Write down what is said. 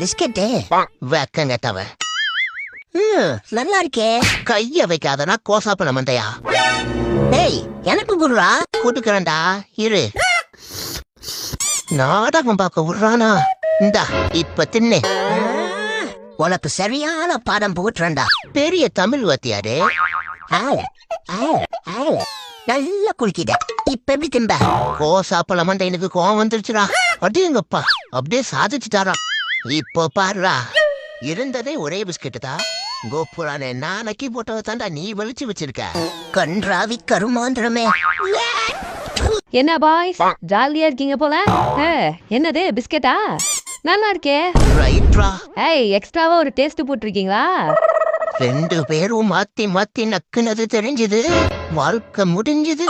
Biscuit வெக்கங்க தவ நல்லா இருக்கே. கைய வைக்காதனா கோசாப்பு நம்மந்தையா டேய் எனக்கு குடுறா. கொடுக்கறேன்டா இரு. நாடகம் பார்க்க விடுறானா? இந்தா இப்ப தின்னு. உனக்கு சரியான பாடம் போட்டுறா. பெரிய தமிழ் வாத்தியாரு. நல்லா குளிக்கிட. இப்ப எப்படி திம்ப? கோசாப்பல மண்டை எனக்கு கோவம் வந்துருச்சுடா. அப்படியேங்கப்பா அப்படியே சாதிச்சுட்டாரா. இப்போ பாருடா, இருந்ததே ஒரே பிஸ்கெட்டு தான். கோபுரானே நான் நக்கி போட்டவ தாண்டா நீ வலிச்சு வச்சிருக்க. கன்றாவி கருமாந்திரமே. என்ன பாய்ஸ் ஜாலியா இருக்கீங்க போல. என்னது பிஸ்கெட்டா? நல்லா இருக்கே. ரைட்ரா. ஏய் எக்ஸ்ட்ராவா ஒரு டேஸ்ட் போட்டிருக்கீங்களா? 2 பேரும் மாத்தி மாத்தி நக்குனது தெரிஞ்சது. வாழ்க்கை முடிஞ்சது.